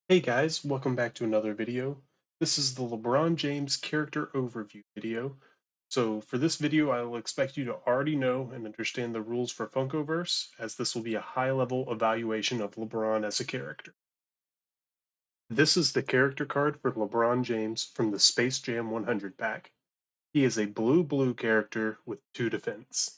Hey guys, welcome back to another video. This is the LeBron James character overview video. So for this video, I will expect you to already know and understand the rules for Funkoverse, as this will be a high-level evaluation of LeBron as a character. This is the character card for LeBron James from the Space Jam 100 pack. He is a blue-blue character with 2 defense.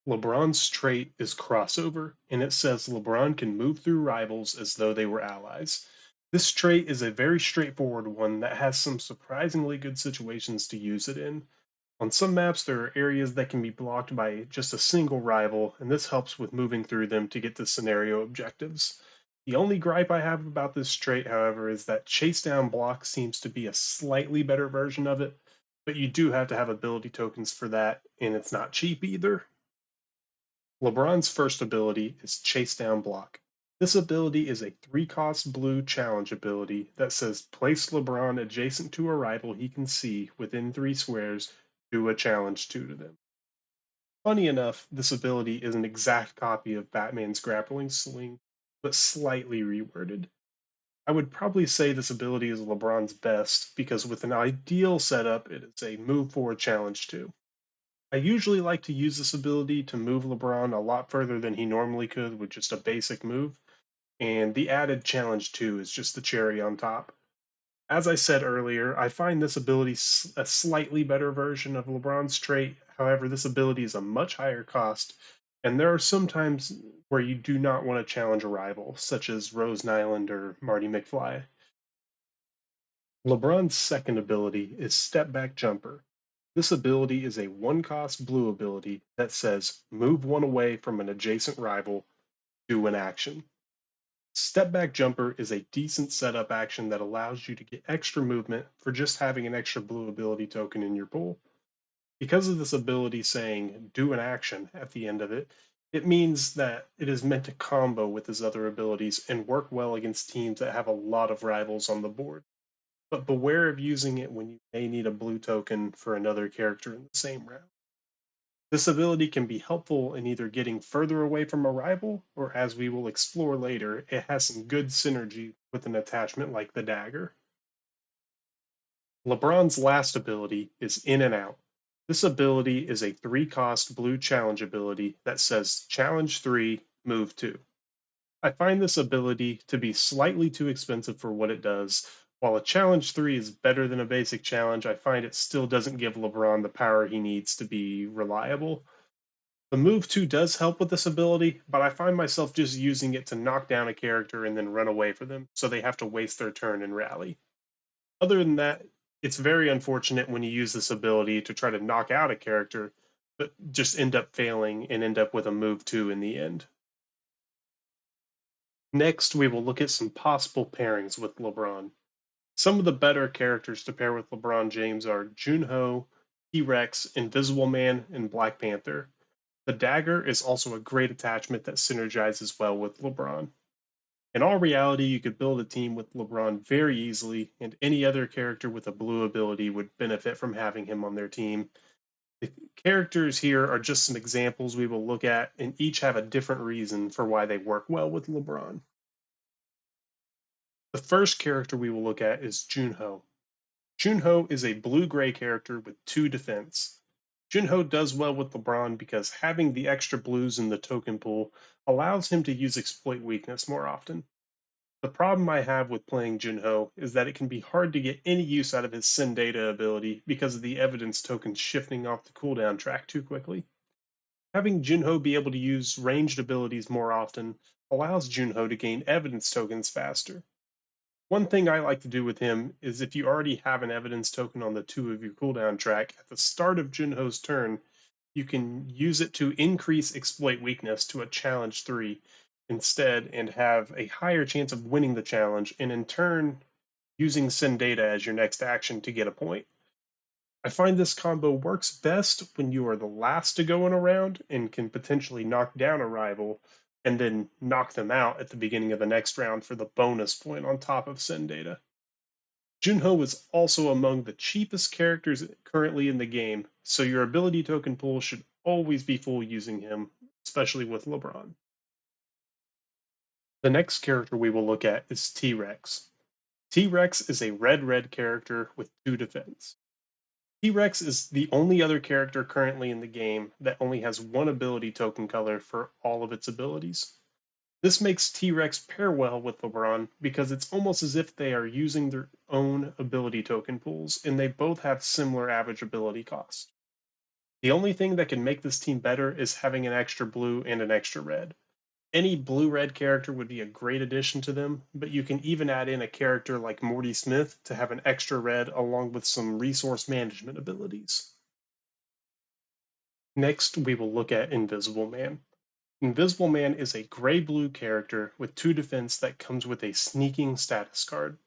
LeBron's trait is crossover, and it says LeBron can move through rivals as though they were allies. This trait is a very straightforward one that has some surprisingly good situations to use it in. On some maps, there are areas that can be blocked by just a single rival, and this helps with moving through them to get to scenario objectives. The only gripe I have about this trait, however, is that chase down block seems to be a slightly better version of it, but you do have to have ability tokens for that, and it's not cheap either. LeBron's first ability is Chase Down Block. This ability is a 3-cost blue challenge ability that says place LeBron adjacent to a rival he can see within 3 squares, do a challenge 2 to them. Funny enough, this ability is an exact copy of Batman's grappling sling, but slightly reworded. I would probably say this ability is LeBron's best because with an ideal setup, it is a move forward challenge 2. I usually like to use this ability to move LeBron a lot further than he normally could with just a basic move, and the added challenge 2 is just the cherry on top. As I said earlier, I find this ability a slightly better version of LeBron's trait. However, this ability is a much higher cost, and there are some times where you do not want to challenge a rival, such as Rose Nyland or Marty McFly. LeBron's second ability is Step Back Jumper. This ability is a 1-cost blue ability that says move one away from an adjacent rival, do an action. Step Back Jumper is a decent setup action that allows you to get extra movement for just having an extra blue ability token in your pool. Because of this ability saying do an action at the end of it, it means that it is meant to combo with his other abilities and work well against teams that have a lot of rivals on the board, but beware of using it when you may need a blue token for another character in the same round. This ability can be helpful in either getting further away from a rival, or as we will explore later, it has some good synergy with an attachment like the Dagger. LeBron's last ability is In and Out. This ability is a 3-cost blue challenge ability that says challenge 3, move 2. I find this ability to be slightly too expensive for what it does. While a challenge 3 is better than a basic challenge, I find it still doesn't give LeBron the power he needs to be reliable. The move 2 does help with this ability, but I find myself just using it to knock down a character and then run away from them, so they have to waste their turn and rally. Other than that, it's very unfortunate when you use this ability to try to knock out a character, but just end up failing and end up with a move 2 in the end. Next, we will look at some possible pairings with LeBron. Some of the better characters to pair with LeBron James are Jun-Ho, T-Rex, Invisible Man, and Black Panther. The Dagger is also a great attachment that synergizes well with LeBron. In all reality, you could build a team with LeBron very easily, and any other character with a blue ability would benefit from having him on their team. The characters here are just some examples we will look at, and each have a different reason for why they work well with LeBron. The first character we will look at is Jun-Ho. Jun-Ho is a blue-gray character with 2 defense. Jun-Ho does well with LeBron because having the extra blues in the token pool allows him to use exploit weakness more often. The problem I have with playing Jun-Ho is that it can be hard to get any use out of his send data ability because of the evidence tokens shifting off the cooldown track too quickly. Having Jun-Ho be able to use ranged abilities more often allows Jun-Ho to gain evidence tokens faster. One thing I like to do with him is if you already have an evidence token on the 2 of your cooldown track, at the start of Jun-Ho's turn, you can use it to increase exploit weakness to a challenge 3 instead and have a higher chance of winning the challenge, and in turn, using send data as your next action to get a point. I find this combo works best when you are the last to go in a round and can potentially knock down a rival and then knock them out at the beginning of the next round for the bonus point on top of send data. Jun-Ho is also among the cheapest characters currently in the game, so your ability token pool should always be full using him, especially with LeBron. The next character we will look at is T-Rex. T-Rex is a red-red character with 2 defense. T-Rex is the only other character currently in the game that only has 1 ability token color for all of its abilities. This makes T-Rex pair well with LeBron because it's almost as if they are using their own ability token pools and they both have similar average ability cost. The only thing that can make this team better is having an extra blue and an extra red. Any blue-red character would be a great addition to them, but you can even add in a character like Morty Smith to have an extra red along with some resource management abilities. Next, we will look at Invisible Man. Invisible Man is a gray-blue character with 2 defense that comes with a sneaking status card.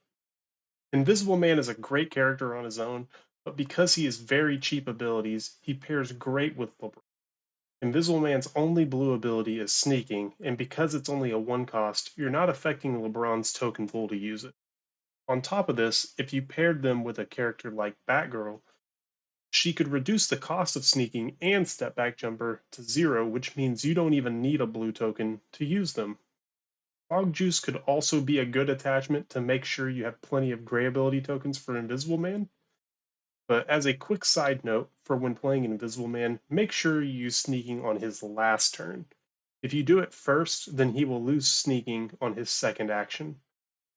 Invisible Man is a great character on his own, but because he has very cheap abilities, he pairs great with LeBron. Invisible Man's only blue ability is sneaking, and because it's only a 1 cost, you're not affecting LeBron's token pool to use it. On top of this, if you paired them with a character like Batgirl, she could reduce the cost of sneaking and step back jumper to 0, which means you don't even need a blue token to use them. Fog Juice could also be a good attachment to make sure you have plenty of gray ability tokens for Invisible Man. But as a quick side note, for when playing Invisible Man, make sure you use sneaking on his last turn. If you do it first, then he will lose sneaking on his second action.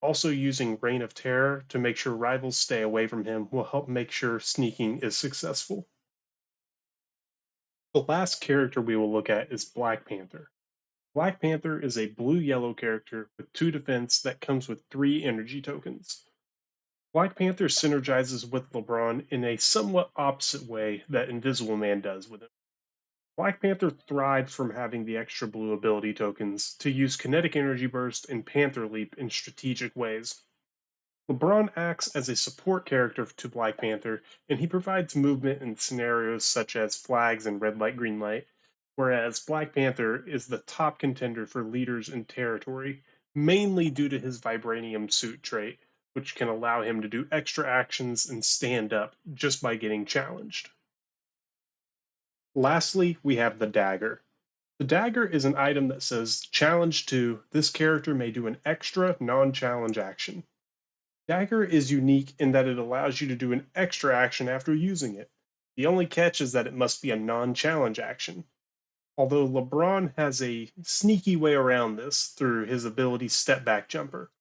Also using Reign of Terror to make sure rivals stay away from him will help make sure sneaking is successful. The last character we will look at is Black Panther. Black Panther is a blue-yellow character with 2 defense that comes with 3 energy tokens. Black Panther synergizes with LeBron in a somewhat opposite way that Invisible Man does with him. Black Panther thrives from having the extra blue ability tokens to use Kinetic Energy Burst and Panther Leap in strategic ways. LeBron acts as a support character to Black Panther, and he provides movement in scenarios such as flags and red light, green light, whereas Black Panther is the top contender for leaders in territory, mainly due to his Vibranium suit trait, which can allow him to do extra actions and stand up just by getting challenged. Lastly, we have the Dagger. The Dagger is an item that says, challenge 2, this character may do an extra non-challenge action. Dagger is unique in that it allows you to do an extra action after using it. The only catch is that it must be a non-challenge action. Although LeBron has a sneaky way around this through his ability Step Back Jumper.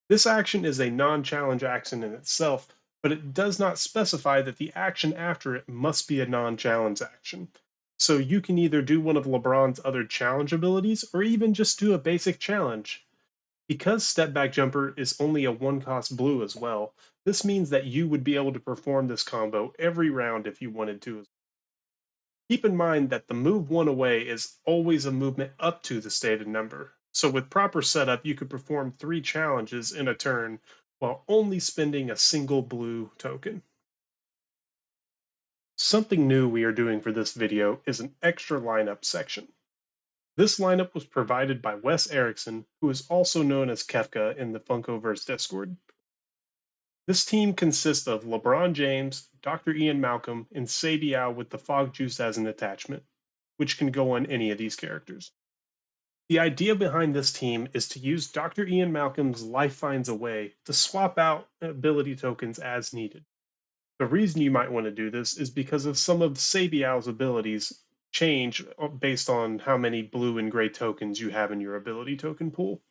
This action is a non-challenge action in itself, but it does not specify that the action after it must be a non-challenge action. So you can either do one of LeBron's other challenge abilities or even just do a basic challenge. Because Step Back Jumper is only a 1 cost blue as well, this means that you would be able to perform this combo every round if you wanted to. Keep in mind that the move 1 away is always a movement up to the stated number, so with proper setup you could perform 3 challenges in a turn while only spending a single blue token. Something new we are doing for this video is an extra lineup section. This lineup was provided by Wes Erickson, who is also known as Kefka in the Funkoverse Discord. This team consists of LeBron James, Dr. Ian Malcolm, and Sabiao with the Fog Juice as an attachment, which can go on any of these characters. The idea behind this team is to use Dr. Ian Malcolm's Life Finds a Way to swap out ability tokens as needed. The reason you might want to do this is because of some of Sabiao's abilities change based on how many blue and gray tokens you have in your ability token pool.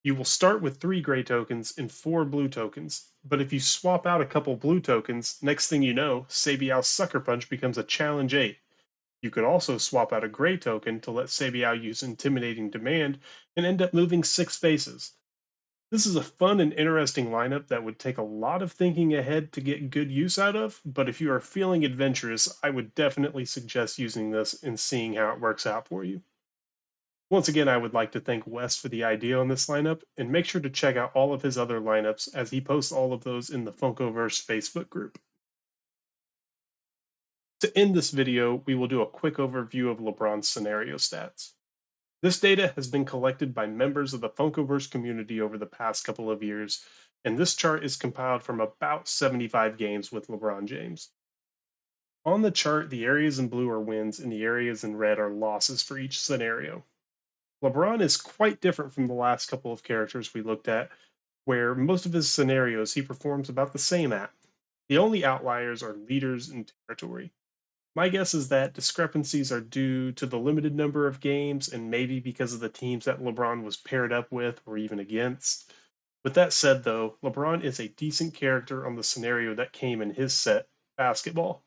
You will start with 3 gray tokens and 4 blue tokens, but if you swap out a couple blue tokens, next thing you know, Sabiao's Sucker Punch becomes a Challenge 8. You could also swap out a gray token to let Sabiao use Intimidating Demand and end up moving 6 faces. This is a fun and interesting lineup that would take a lot of thinking ahead to get good use out of, but if you are feeling adventurous, I would definitely suggest using this and seeing how it works out for you. Once again, I would like to thank Wes for the idea on this lineup, and make sure to check out all of his other lineups as he posts all of those in the Funkoverse Facebook group. To end this video, we will do a quick overview of LeBron's scenario stats. This data has been collected by members of the Funkoverse community over the past couple of years, and this chart is compiled from about 75 games with LeBron James. On the chart, the areas in blue are wins and the areas in red are losses for each scenario. LeBron is quite different from the last couple of characters we looked at, where most of his scenarios he performs about the same at. The only outliers are leaders and territory. My guess is that discrepancies are due to the limited number of games and maybe because of the teams that LeBron was paired up with or even against. With that said, though, LeBron is a decent character on the scenario that came in his set, basketball,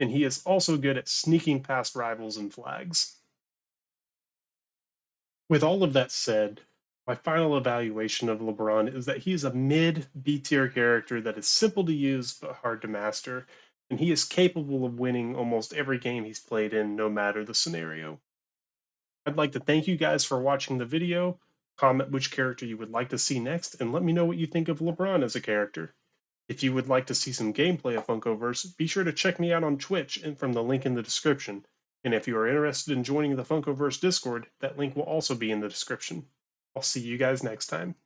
and he is also good at sneaking past rivals and flags. With all of that said, my final evaluation of LeBron is that he is a mid B tier character that is simple to use but hard to master, and he is capable of winning almost every game he's played in, no matter the scenario. I'd like to thank you guys for watching the video. Comment which character you would like to see next, and let me know what you think of LeBron as a character. If you would like to see some gameplay of Funkoverse, be sure to check me out on Twitch and from the link in the description. And if you are interested in joining the Funkoverse Discord, that link will also be in the description. I'll see you guys next time.